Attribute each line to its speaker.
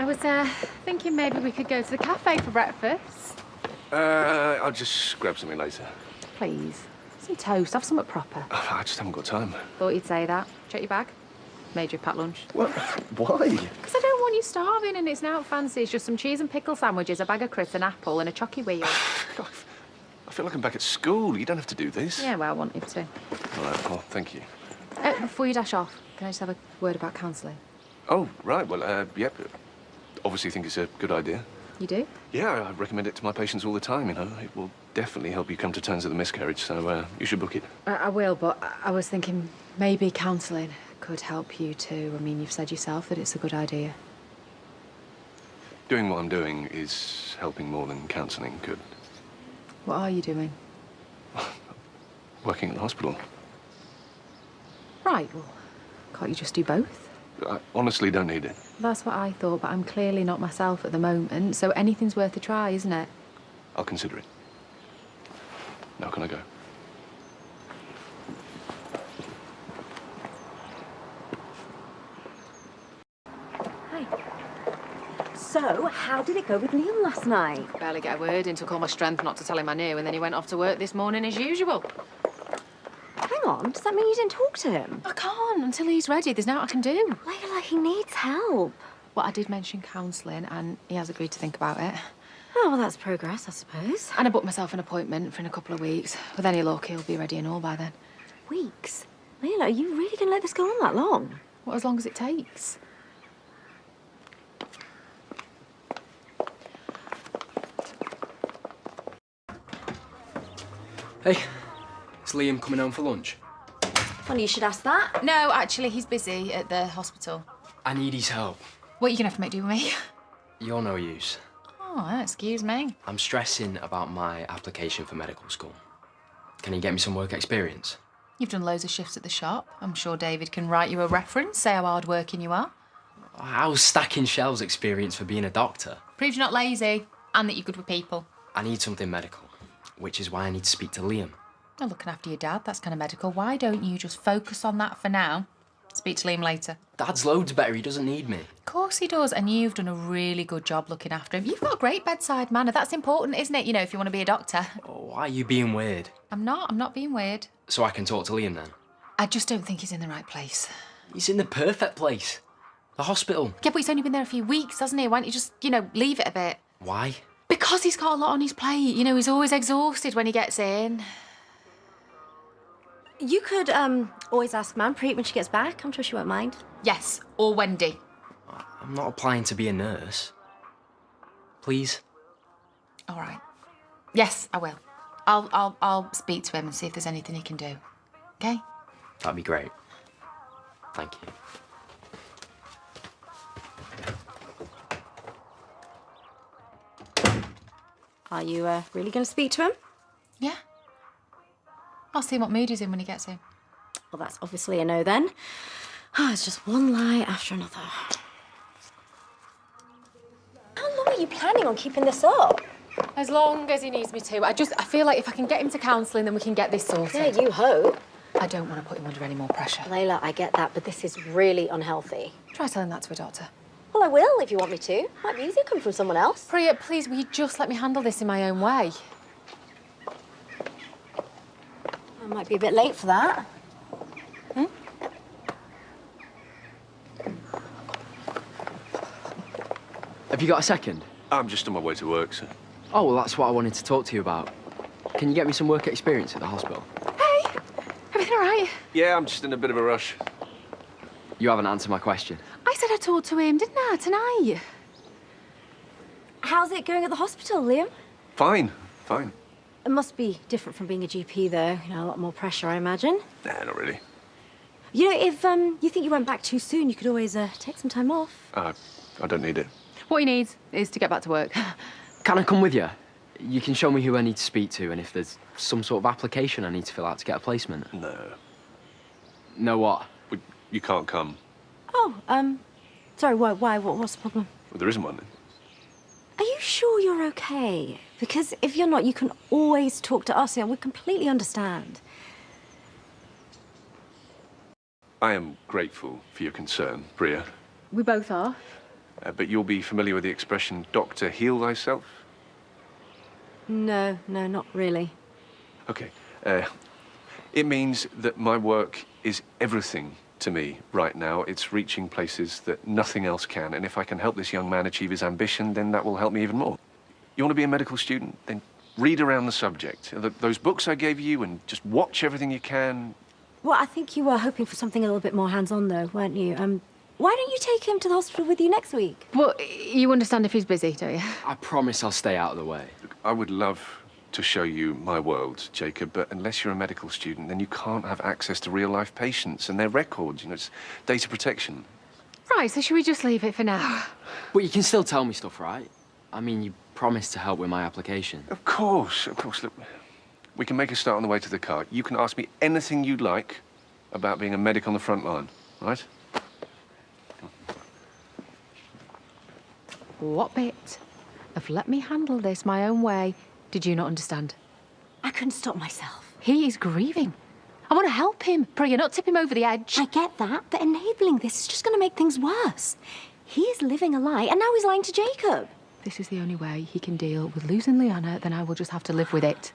Speaker 1: I was thinking maybe we could go to the cafe for breakfast.
Speaker 2: I'll just grab something later.
Speaker 1: Please. Some toast, have something proper.
Speaker 2: I just haven't got time.
Speaker 1: Thought you'd say that. Check your bag. Made you a packed lunch.
Speaker 2: What? Why?
Speaker 1: Because I don't want you starving and it's now fancy. It's just some cheese and pickle sandwiches, a bag of crisps, an apple and a chocky wheel.
Speaker 2: I feel like I'm back at school. You don't have to do this.
Speaker 1: Yeah, well, I wanted to.
Speaker 2: All right, well, thank you.
Speaker 1: Before you dash off, can I just have a word about counselling?
Speaker 2: Oh, right. Well, yep. Obviously think it's a good idea.
Speaker 1: You do?
Speaker 2: Yeah, I recommend it to my patients all the time, you know. It will definitely help you come to terms with the miscarriage, so you should book it.
Speaker 1: I will, but I was thinking maybe counselling could help you too. I mean, you've said yourself that it's a good idea.
Speaker 2: Doing what I'm doing is helping more than counselling could.
Speaker 1: What are you doing?
Speaker 2: Working at the hospital.
Speaker 1: Right, well, can't you just do both?
Speaker 2: I honestly don't need it.
Speaker 1: That's what I thought, but I'm clearly not myself at the moment, so anything's worth a try, isn't it?
Speaker 2: I'll consider it. Now can I go?
Speaker 3: Hi. So, how did it go with Liam last night?
Speaker 1: Barely get a word in, took all my strength not to tell him I knew, and then he went off to work this morning as usual.
Speaker 3: Hang on, does that mean you didn't talk to him?
Speaker 1: I can't until he's ready. There's nothing I can do.
Speaker 3: Leyla, he needs help.
Speaker 1: Well, I did mention counselling, and he has agreed to think about it.
Speaker 3: Oh, well, that's progress, I suppose.
Speaker 1: And I booked myself an appointment for in a couple of weeks. With any luck, he'll be ready and all by then.
Speaker 3: Weeks? Leyla, are you really going to let this go on that long?
Speaker 1: What, as long as it takes?
Speaker 4: Hey, is Liam coming home for lunch?
Speaker 3: Well, you should ask that.
Speaker 1: No, actually, he's busy at the hospital.
Speaker 4: I need his help.
Speaker 1: What are you going to have to make do with me?
Speaker 4: You're no use.
Speaker 1: Oh, excuse me.
Speaker 4: I'm stressing about my application for medical school. Can you get me some work experience?
Speaker 1: You've done loads of shifts at the shop. I'm sure David can write you a reference, say how hard-working you are.
Speaker 4: How's stacking shelves experience for being a doctor?
Speaker 1: Proves you're not lazy and that you're good with people.
Speaker 4: I need something medical, which is why I need to speak to Liam.
Speaker 1: Well, looking after your dad, that's kind of medical. Why don't you just focus on that for now? Speak to Liam later.
Speaker 4: Dad's loads better, he doesn't need me.
Speaker 1: Of course he does, and you've done a really good job looking after him. You've got a great bedside manner. That's important, isn't it? You know, if you want to be a doctor.
Speaker 4: Oh, why are you being weird?
Speaker 1: I'm not being weird.
Speaker 4: So I can talk to Liam then?
Speaker 1: I just don't think he's in the right place.
Speaker 4: He's in the perfect place. The hospital.
Speaker 1: Yeah, but he's only been there a few weeks, hasn't he? Why don't you just, leave it a bit?
Speaker 4: Why?
Speaker 1: Because he's got a lot on his plate. You know, he's always exhausted when he gets in.
Speaker 3: You could, always ask Manpreet when she gets back. I'm sure she won't mind.
Speaker 1: Yes, or Wendy.
Speaker 4: I'm not applying to be a nurse. Please?
Speaker 1: All right. Yes, I will. I'll speak to him and see if there's anything he can do. Okay?
Speaker 4: That'd be great. Thank you.
Speaker 3: Are you, really going to speak to him?
Speaker 1: Yeah. I'll see what mood he's in when he gets in.
Speaker 3: Well, that's obviously a no then. Oh, it's just one lie after another. How long are you planning on keeping this up?
Speaker 1: As long as he needs me to. I feel like if I can get him to counselling, then we can get this sorted.
Speaker 3: Yeah, you hope.
Speaker 1: I don't want to put him under any more pressure.
Speaker 3: Leyla, I get that, but this is really unhealthy.
Speaker 1: Try telling that to a doctor.
Speaker 3: Well, I will if you want me to. Might be easier coming from someone else.
Speaker 1: Priya, please, will you just let me handle this in my own way?
Speaker 3: I might be a bit late for that.
Speaker 1: Hmm?
Speaker 4: Have you got a second?
Speaker 2: I'm just on my way to work, so...
Speaker 4: Oh, well, that's what I wanted to talk to you about. Can you get me some work experience at the hospital?
Speaker 1: Hey, everything all right?
Speaker 2: Yeah, I'm just in a bit of a rush.
Speaker 4: You haven't answered my question.
Speaker 1: I said I'd talk to him, didn't I, tonight?
Speaker 3: How's it going at the hospital, Liam?
Speaker 2: Fine, fine.
Speaker 3: It must be different from being a GP, though. You know, a lot more pressure, I imagine.
Speaker 2: Nah, not really.
Speaker 3: You know, if you think you went back too soon, you could always take some time off.
Speaker 2: I don't need it.
Speaker 1: What he needs is to get back to work.
Speaker 4: Can I come with you? You can show me who I need to speak to and if there's some sort of application I need to fill out to get a placement.
Speaker 2: No.
Speaker 4: No what?
Speaker 2: Well, you can't come.
Speaker 3: Oh, sorry, why? What's the problem?
Speaker 2: Well, there isn't one then.
Speaker 3: Are you sure you're okay? Because if you're not, you can always talk to us, and we completely understand.
Speaker 2: I am grateful for your concern, Priya.
Speaker 1: We both are.
Speaker 2: But you'll be familiar with the expression, Doctor, heal thyself?
Speaker 3: No, not really.
Speaker 2: Okay. It means that my work is everything to me right now. It's reaching places that nothing else can. And if I can help this young man achieve his ambition, then that will help me even more. You want to be a medical student? Then read around the subject. Those books I gave you, and just watch everything you can.
Speaker 3: Well, I think you were hoping for something a little bit more hands-on, though, weren't you? Why don't you take him to the hospital with you next week?
Speaker 1: Well, you understand if he's busy, don't you?
Speaker 4: I promise I'll stay out of the way.
Speaker 2: Look, I would love to show you my world, Jacob, but unless you're a medical student, then you can't have access to real-life patients and their records. You know, it's data protection.
Speaker 1: Right, so should we just leave it for now?
Speaker 4: But you can still tell me stuff, right? I mean, you promised to help with my application.
Speaker 2: Of course. Look, we can make a start on the way to the car. You can ask me anything you'd like about being a medic on the front line, right?
Speaker 1: What bit of let me handle this my own way did you not understand?
Speaker 3: I couldn't stop myself.
Speaker 1: He is grieving. I want to help him, Priya, not tip him over the edge.
Speaker 3: I get that, but enabling this is just going to make things worse. He is living a lie, and now he's lying to Jacob.
Speaker 1: This is the only way he can deal with losing Liana, then I will just have to live with it.